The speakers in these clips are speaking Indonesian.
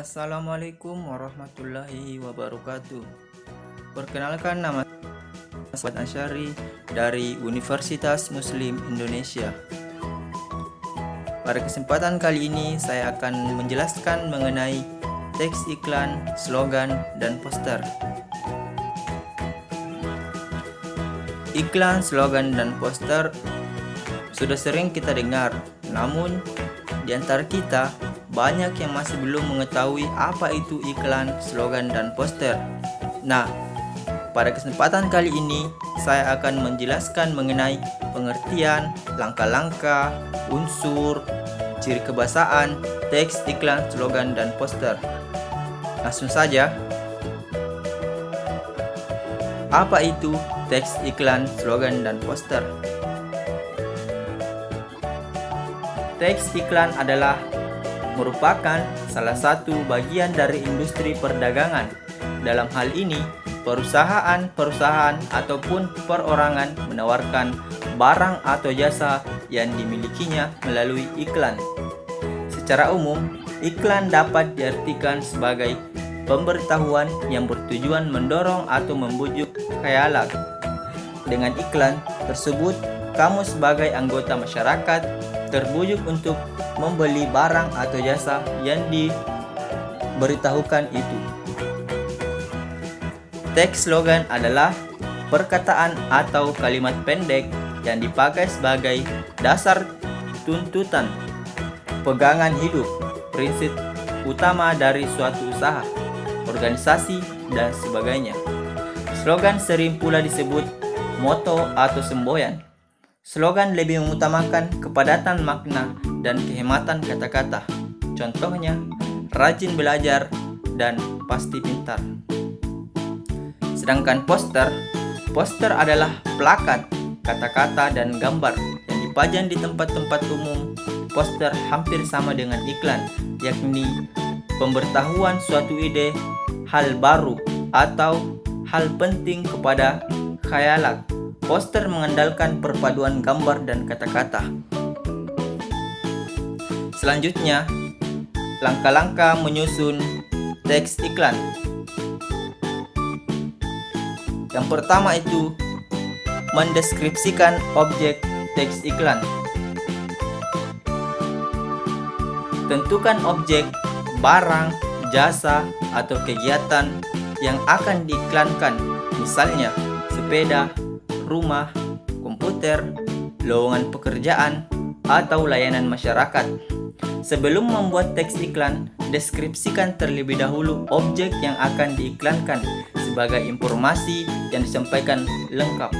Assalamualaikum warahmatullahi wabarakatuh. Perkenalkan, nama saya Asyari dari Universitas Muslim Indonesia. Pada kesempatan kali ini saya akan menjelaskan mengenai teks iklan, slogan, dan poster. Iklan, slogan, dan poster sudah sering kita dengar, namun di antara kita banyak yang masih belum mengetahui apa itu iklan, slogan, dan poster. Nah, pada kesempatan kali ini saya akan menjelaskan mengenai pengertian, langkah-langkah, unsur, ciri kebahasaan, teks iklan, slogan, dan poster. Langsung saja. Apa itu teks iklan, slogan, dan poster? Teks iklan adalah merupakan salah satu bagian dari industri perdagangan. Dalam hal ini, perusahaan-perusahaan ataupun perorangan menawarkan barang atau jasa yang dimilikinya melalui iklan. Secara umum, iklan dapat diartikan sebagai pemberitahuan yang bertujuan mendorong atau membujuk khayalan. Dengan iklan tersebut, kamu sebagai anggota masyarakat terbujuk untuk membeli barang atau jasa yang diberitahukan itu. Teks slogan adalah perkataan atau kalimat pendek yang dipakai sebagai dasar tuntutan, pegangan hidup, prinsip utama dari suatu usaha, organisasi, dan sebagainya. Slogan sering pula disebut moto atau semboyan. Slogan lebih mengutamakan kepadatan makna dan kehematan kata-kata. Contohnya, rajin belajar dan pasti pintar. Sedangkan poster adalah plakat, kata-kata, dan gambar yang dipajang di tempat-tempat umum. Poster hampir sama dengan iklan, yakni pemberitahuan suatu ide, hal baru, atau hal penting kepada khayalat. Poster mengandalkan perpaduan gambar dan kata-kata. Selanjutnya, langkah-langkah menyusun teks iklan. Yang pertama itu mendeskripsikan objek teks iklan. Tentukan objek, barang, jasa, atau kegiatan yang akan diiklankan, misalnya sepeda, rumah, komputer, lowongan pekerjaan, atau layanan masyarakat. Sebelum membuat teks iklan, deskripsikan terlebih dahulu objek yang akan diiklankan sebagai informasi yang disampaikan lengkap.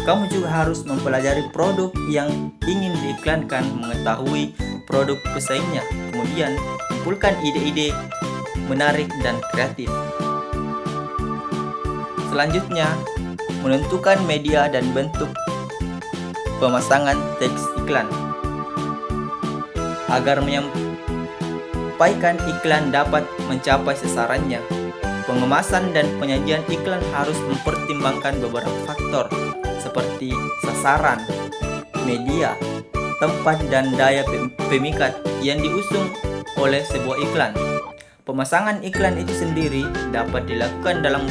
Kamu juga harus mempelajari produk yang ingin diiklankan, mengetahui produk pesaingnya, kemudian kumpulkan ide-ide menarik dan kreatif. Selanjutnya, menentukan media dan bentuk pemasangan teks iklan. Agar menyampaikan iklan dapat mencapai sasarannya, pengemasan dan penyajian iklan harus mempertimbangkan beberapa faktor seperti sasaran, media, tempat, dan daya pemikat yang diusung oleh sebuah iklan. Pemasangan iklan itu sendiri dapat dilakukan dalam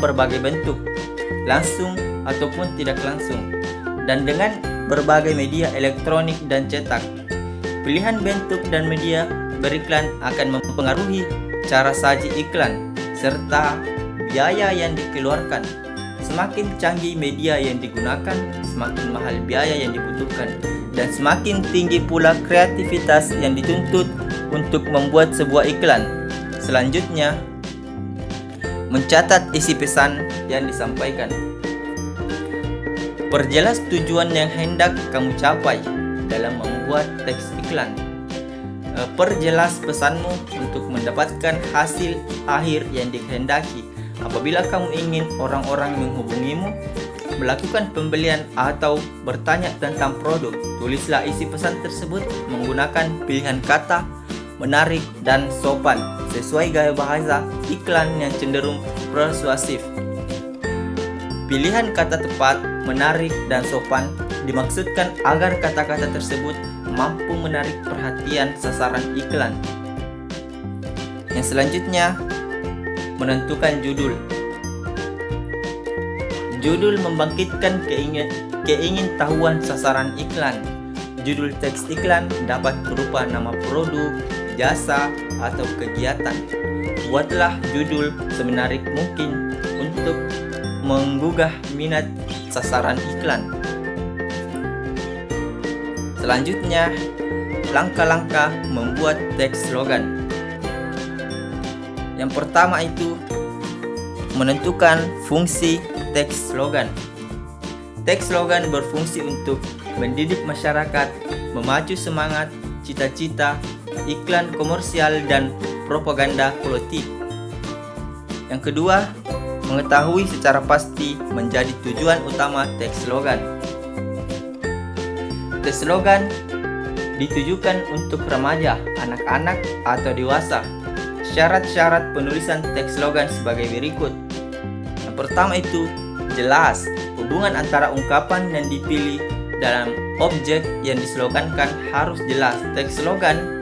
berbagai bentuk, langsung ataupun tidak langsung, dan dengan berbagai media elektronik dan cetak. Pilihan bentuk dan media beriklan akan mempengaruhi cara saji iklan serta biaya yang dikeluarkan. Semakin canggih media yang digunakan, semakin mahal biaya yang dibutuhkan, dan semakin tinggi pula kreativitas yang dituntut untuk membuat sebuah iklan. Selanjutnya, mencatat isi pesan yang disampaikan. Perjelas tujuan yang hendak kamu capai dalam membuat teks iklan. Perjelas pesanmu untuk mendapatkan hasil akhir yang dikehendaki. Apabila kamu ingin orang-orang menghubungimu, melakukan pembelian atau bertanya tentang produk, tulislah isi pesan tersebut menggunakan pilihan kata menarik dan sopan sesuai gaya bahasa iklan yang cenderung persuasif. Pilihan kata tepat, menarik, dan sopan dimaksudkan agar kata-kata tersebut mampu menarik perhatian sasaran iklan. Yang selanjutnya, menentukan judul. Judul membangkitkan keingintahuan sasaran iklan. Judul teks iklan dapat berupa nama produk, jasa, atau kegiatan. Buatlah judul semenarik mungkin untuk menggugah minat sasaran iklan. Selanjutnya, langkah-langkah membuat teks slogan. Yang pertama itu menentukan fungsi teks slogan. Teks slogan berfungsi untuk mendidik masyarakat, memacu semangat, cita-cita, iklan komersial, dan propaganda politik. Yang kedua, mengetahui secara pasti menjadi tujuan utama teks slogan. Teks slogan ditujukan untuk remaja, anak-anak, atau dewasa. Syarat-syarat penulisan teks slogan sebagai berikut. Yang pertama itu jelas. Hubungan antara ungkapan yang dipilih dalam objek yang dislogankan harus jelas. Teks slogan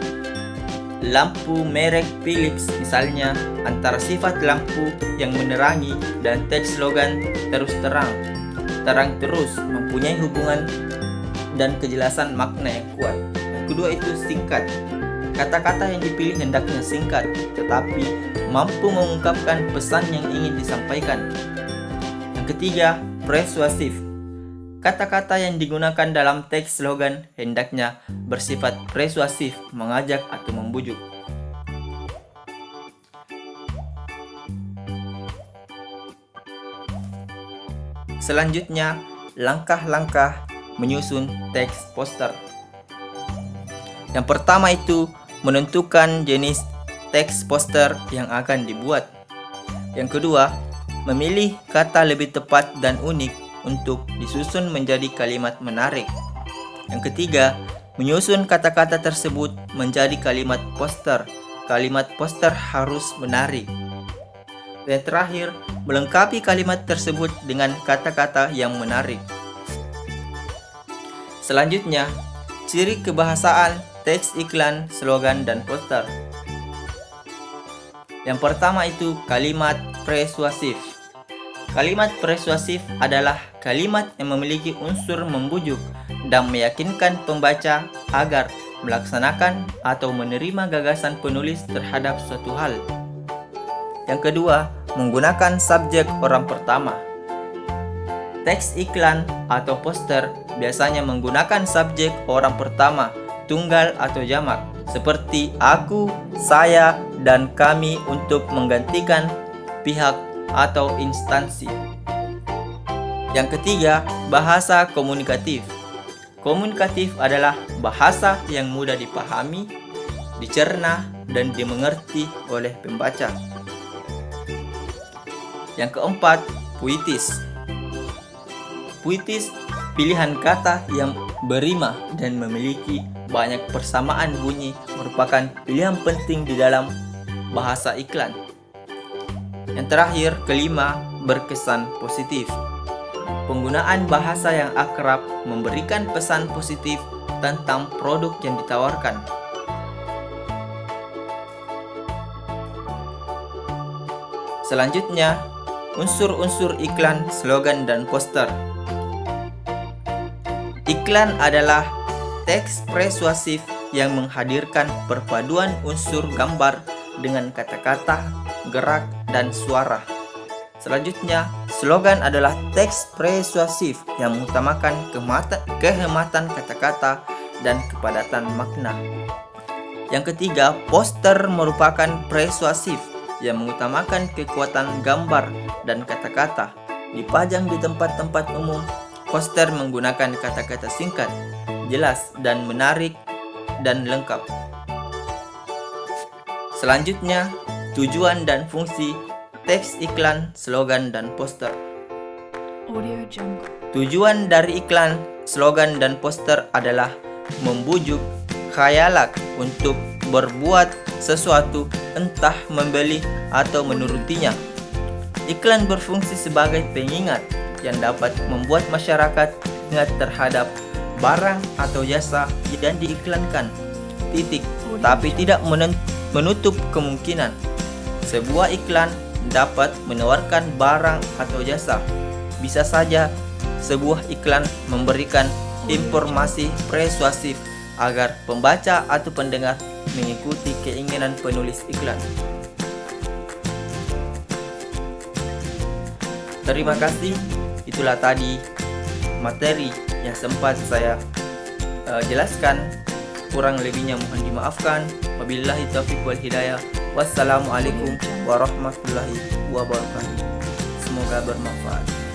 lampu merek Philips misalnya, antara sifat lampu yang menerangi dan teks slogan terus terang terus, mempunyai hubungan dan kejelasan makna yang kuat. Yang kedua itu singkat. Kata-kata yang dipilih hendaknya singkat, tetapi mampu mengungkapkan pesan yang ingin disampaikan. Yang ketiga, persuasif. Kata-kata yang digunakan dalam teks slogan hendaknya bersifat persuasif, mengajak atau membujuk. Selanjutnya, langkah-langkah menyusun teks poster. Yang pertama itu menentukan jenis teks poster yang akan dibuat. Yang kedua, memilih kata lebih tepat dan unik untuk disusun menjadi kalimat menarik. Yang ketiga, menyusun kata-kata tersebut menjadi kalimat poster. Kalimat poster harus menarik. Dan terakhir, melengkapi kalimat tersebut dengan kata-kata yang menarik. Selanjutnya, ciri kebahasaan teks iklan, slogan, dan poster. Yang pertama itu kalimat persuasif. Kalimat persuasif adalah kalimat yang memiliki unsur membujuk dan meyakinkan pembaca agar melaksanakan atau menerima gagasan penulis terhadap suatu hal. Yang kedua, menggunakan subjek orang pertama. Teks iklan atau poster biasanya menggunakan subjek orang pertama, tunggal atau jamak, seperti aku, saya, dan kami untuk menggantikan pihak atau instansi. Yang ketiga, bahasa komunikatif. Komunikatif adalah bahasa yang mudah dipahami, dicerna, dan dimengerti oleh pembaca. Yang keempat, puitis. Puitis, pilihan kata yang berima dan memiliki banyak persamaan bunyi, merupakan pilihan penting di dalam bahasa iklan. Yang terakhir, kelima, berkesan positif. Penggunaan bahasa yang akrab memberikan pesan positif tentang produk yang ditawarkan. Selanjutnya, unsur-unsur iklan, slogan, dan poster. Iklan adalah teks persuasif yang menghadirkan perpaduan unsur gambar dengan kata-kata, gerak, dan suara. Selanjutnya, slogan adalah teks persuasif yang mengutamakan kehematan kata-kata dan kepadatan makna. Yang ketiga, poster merupakan persuasif yang mengutamakan kekuatan gambar dan kata-kata. Dipajang di tempat-tempat umum, poster menggunakan kata-kata singkat, jelas, dan menarik, dan lengkap. Selanjutnya, tujuan dan fungsi teks iklan, slogan, dan poster. Tujuan dari iklan, slogan, dan poster adalah membujuk khayalak untuk berbuat sesuatu, entah membeli atau menurutinya. Iklan berfungsi sebagai pengingat yang dapat membuat masyarakat ingat terhadap barang atau jasa yang diiklankan. Tapi tidak menutup kemungkinan Sebuah iklan dapat menawarkan barang atau jasa. Bisa saja sebuah iklan memberikan informasi persuasif agar pembaca atau pendengar mengikuti keinginan penulis iklan. Terima kasih, itulah tadi materi yang sempat saya jelaskan. Kurang lebihnya mohon dimaafkan. Wabillahi taufiq wal hidayah. Wassalamualaikum warahmatullahi wabarakatuh. Semoga bermanfaat.